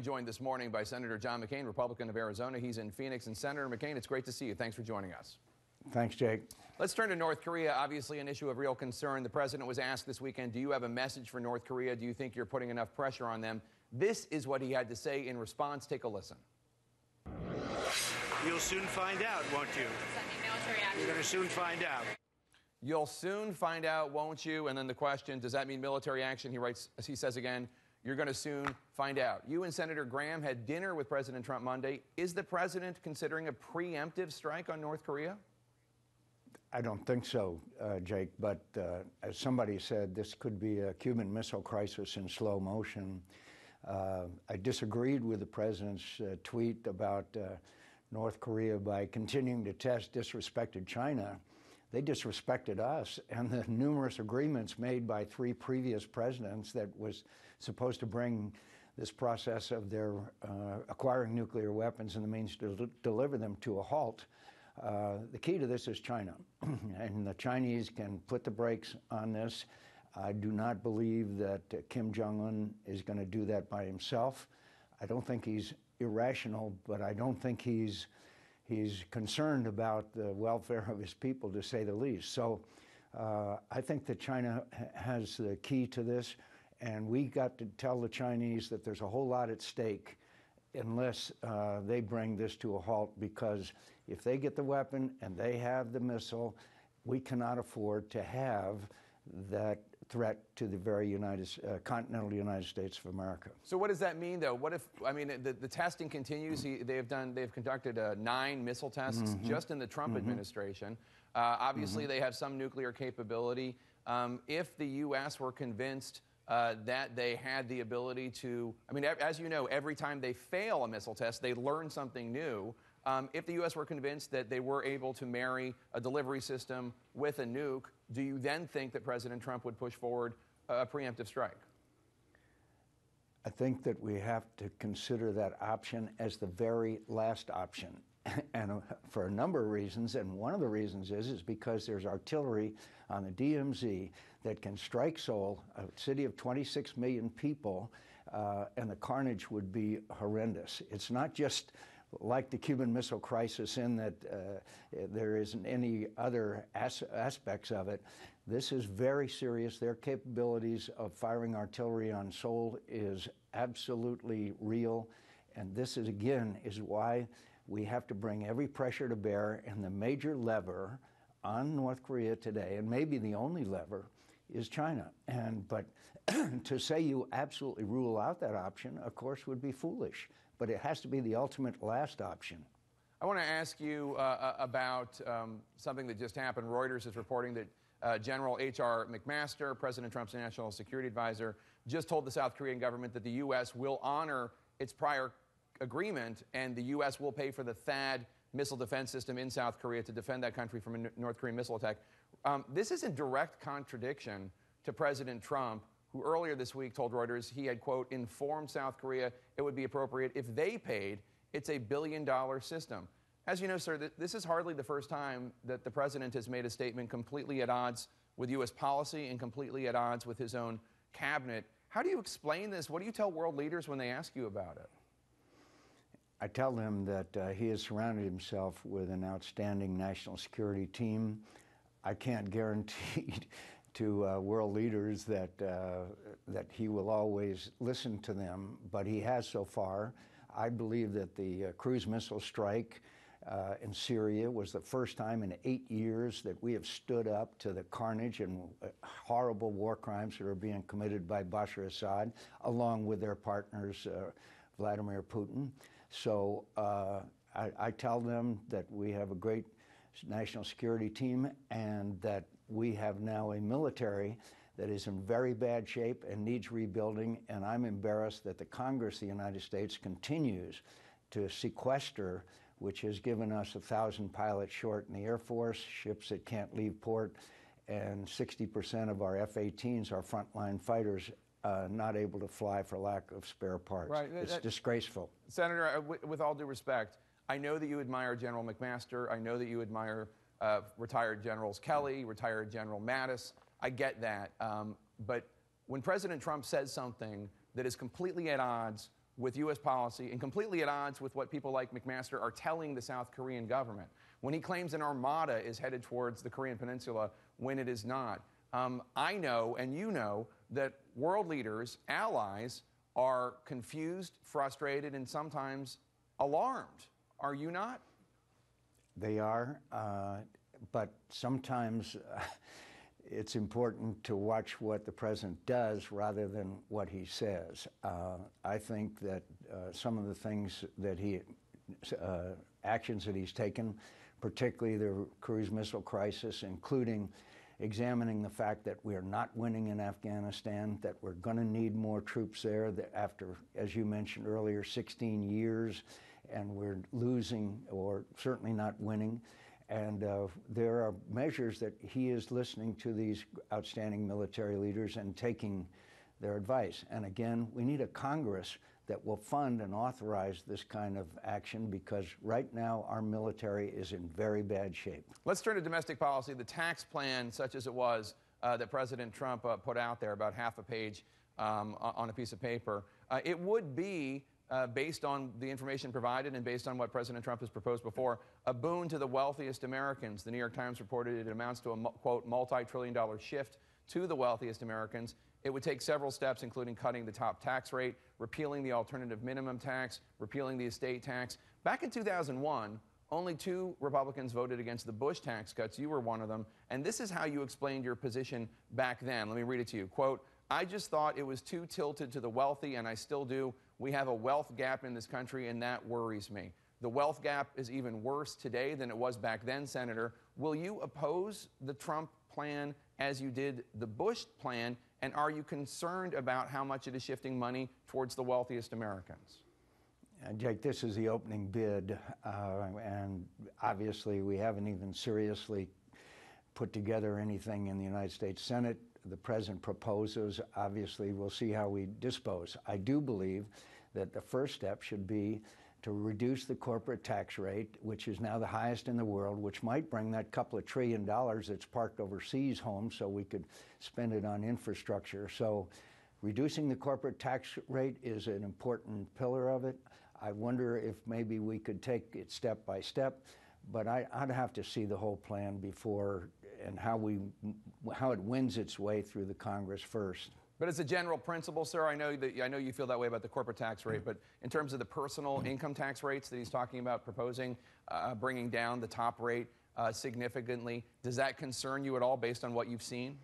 Joined this morning by Senator John McCain, Republican of Arizona. He's in Phoenix. And Senator McCain, it's great to see you. Thanks for joining us. Thanks, Jake. Let's turn to North Korea, obviously an issue of real concern. The president was asked this weekend, do you have a message for North Korea? Do you think you're putting enough pressure on them? This is what he had to say in response. Take a listen. You'll soon find out, won't you? You're going to soon find out. You'll soon find out, won't you? And then the question, does that mean military action? He writes, as he says again, you're going to soon find out. You and Senator Graham had dinner with President Trump Monday. Is the president considering a preemptive strike on North Korea? I don't think so, Jake, but as somebody said, this could be a Cuban Missile Crisis in slow motion. I disagreed with the president's tweet about North Korea by continuing to test disrespected China. They disrespected us, and the numerous agreements made by three previous presidents that was supposed to bring this process of their acquiring nuclear weapons and the means to deliver them to a halt. The key to this is China, and the Chinese can put the brakes on this. I do not believe that Kim Jong-un is going to do that by himself. I don't think he's irrational, but I don't think he's concerned about the welfare of his people, to say the least. So I think that China has the key to this, and we got to tell the Chinese that there's a whole lot at stake unless they bring this to a halt, because if they get the weapon and they have the missile, we cannot afford to have that threat to the very continental United States of America. So what does that mean, though? What if, I mean, the testing continues. They've conducted 9 missile tests just in the Trump administration. Obviously, they have some nuclear capability. If the U.S. were convinced that they had the ability to, I mean, as you know, every time they fail a missile test, they learn something new. If the U.S. were convinced that they were able to marry a delivery system with a nuke, do you then think that President Trump would push forward a preemptive strike? I think that we have to consider that option as the very last option, and for a number of reasons. And one of the reasons is because there's artillery on the DMZ that can strike Seoul, a city of 26 million people, and the carnage would be horrendous. It's not just like the Cuban Missile Crisis in that there isn't any other aspects of it. This is very serious. Their capabilities of firing artillery on Seoul is absolutely real. And this is, again, is why we have to bring every pressure to bear. And the major lever on North Korea today, and maybe the only lever, is China. But to say you absolutely rule out that option, of course, would be foolish. But it has to be the ultimate last option. I want to ask you about something that just happened. Reuters is reporting that General H.R. McMaster, President Trump's national security advisor, just told the South Korean government that the U.S. will honor its prior agreement, and the U.S. will pay for the THAAD missile defense system in South Korea to defend that country from a North Korean missile attack. This is in direct contradiction to President Trump, who earlier this week told Reuters he had, quote, informed South Korea it would be appropriate if they paid. It's a billion-dollar system. As you know, sir, this is hardly the first time that the president has made a statement completely at odds with U.S. policy and completely at odds with his own cabinet. How do you explain this? What do you tell world leaders when they ask you about it? I tell them that he has surrounded himself with an outstanding national security team. I can't guarantee to world leaders that he will always listen to them, but he has so far. I believe that the cruise missile strike in Syria was the first time in 8 years that we have stood up to the carnage and horrible war crimes that are being committed by Bashar Assad, along with their partners, Vladimir Putin. So I tell them that we have a great national security team and that we have now a military that is in very bad shape and needs rebuilding, and I'm embarrassed that the Congress of the United States continues to sequester, which has given us 1,000 pilots short in the Air Force, ships that can't leave port, and 60% of our F-18s, our frontline fighters, not able to fly for lack of spare parts. Right. It's disgraceful. Senator, with all due respect, I know that you admire General McMaster. I know that you admire retired Generals Kelly, retired General Mattis. I get that. But when President Trump says something that is completely at odds with U.S. policy and completely at odds with what people like McMaster are telling the South Korean government when he claims an armada is headed towards the Korean Peninsula when it is not. I know, and you know, that world leaders, allies, are confused, frustrated, and sometimes alarmed. Are you not? They are, but sometimes it's important to watch what the president does rather than what he says. I think that some of the things that actions that he's taken, particularly the cruise missile crisis, including examining the fact that we're not winning in Afghanistan, that we're going to need more troops there, that after, as you mentioned earlier, 16 years, and we're losing or certainly not winning. And there are measures that he is listening to these outstanding military leaders and taking their advice. And again, we need a Congress that will fund and authorize this kind of action, because right now our military is in very bad shape. Let's turn to domestic policy. The tax plan, such as it was, that President Trump put out there, about half a page on a piece of paper, it would be, based on the information provided and based on what President Trump has proposed before, a boon to the wealthiest Americans. The New York Times reported it amounts to a, quote, multi-trillion-dollar shift to the wealthiest Americans. It would take several steps, including cutting the top tax rate, repealing the alternative minimum tax, repealing the estate tax. Back in 2001, only 2 Republicans voted against the Bush tax cuts. You were one of them. And this is how you explained your position back then. Let me read it to you. Quote, "I just thought it was too tilted to the wealthy, and I still do. We have a wealth gap in this country, and that worries me. The wealth gap is even worse today than it was back then, Senator. Will you oppose the Trump plan as you did the Bush plan? And are you concerned about how much it is shifting money towards the wealthiest Americans?" Jake, this is the opening bid, and obviously we haven't even seriously put together anything in the United States Senate. The president proposes. Obviously, we'll see how we dispose. I do believe that the first step should be to reduce the corporate tax rate, which is now the highest in the world, which might bring that couple of $1 trillion that's parked overseas home so we could spend it on infrastructure. So reducing the corporate tax rate is an important pillar of it. I wonder if maybe we could take it step by step, but I'd have to see the whole plan before, and how it wins its way through the Congress first. But as a general principle, sir, I know you feel that way about the corporate tax rate, but in terms of the personal income tax rates that he's talking about proposing, bringing down the top rate significantly, does that concern you at all based on what you've seen?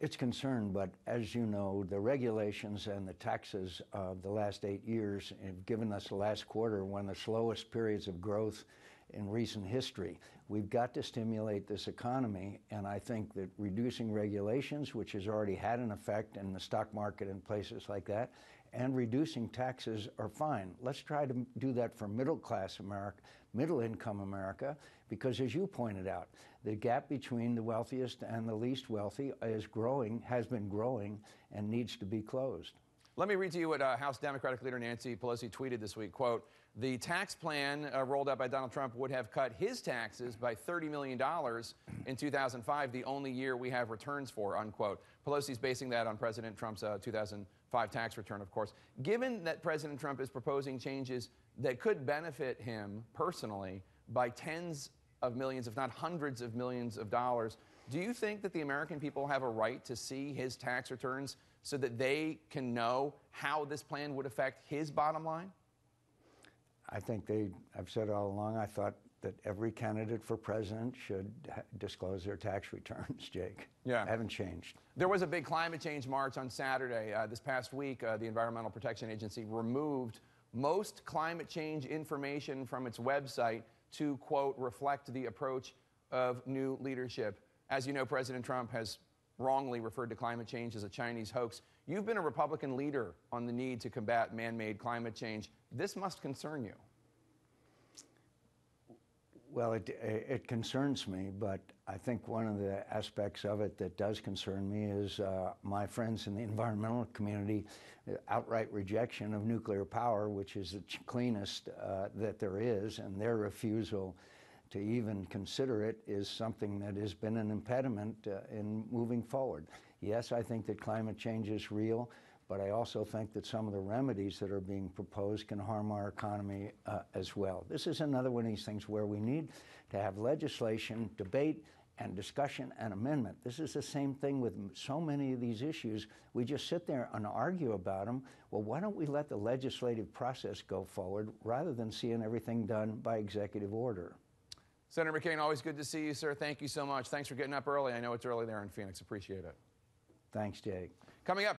It's concerned, but as you know, the regulations and the taxes of the last 8 years have given us the last quarter one of the slowest periods of growth in recent history. We've got to stimulate this economy, and I think that reducing regulations, which has already had an effect in the stock market and places like that, and reducing taxes are fine. Let's try to do that for middle-class America, middle-income America, because as you pointed out, the gap between the wealthiest and the least wealthy is growing, has been growing, and needs to be closed. Let me read to you what House Democratic leader Nancy Pelosi tweeted this week. Quote, "The tax plan rolled out by Donald Trump would have cut his taxes by $30 million in 2005, the only year we have returns for," unquote. Pelosi's basing that on President Trump's 2005 tax return, of course. Given that President Trump is proposing changes that could benefit him personally by tens of millions, if not hundreds of millions of dollars, do you think that the American people have a right to see his tax returns so that they can know how this plan would affect his bottom line? I think I've said all along, I thought that every candidate for president should disclose their tax returns, Jake. Yeah. I haven't changed. There was a big climate change march on Saturday. This past week, the Environmental Protection Agency removed most climate change information from its website to, quote, reflect the approach of new leadership. As you know, President Trump has wrongly referred to climate change as a Chinese hoax. You've been a Republican leader on the need to combat man-made climate change. This must concern you. Well, it concerns me, but I think one of the aspects of it that does concern me is my friends in the environmental community, outright rejection of nuclear power, which is the cleanest that there is, and their refusal to even consider it is something that has been an impediment in moving forward. Yes, I think that climate change is real, but I also think that some of the remedies that are being proposed can harm our economy as well. This is another one of these things where we need to have legislation, debate, and discussion and amendment. This is the same thing with so many of these issues. We just sit there and argue about them. Well, why don't we let the legislative process go forward rather than seeing everything done by executive order? Senator McCain, always good to see you, sir. Thank you so much. Thanks for getting up early. I know it's early there in Phoenix. Appreciate it. Thanks, Jake. Coming up.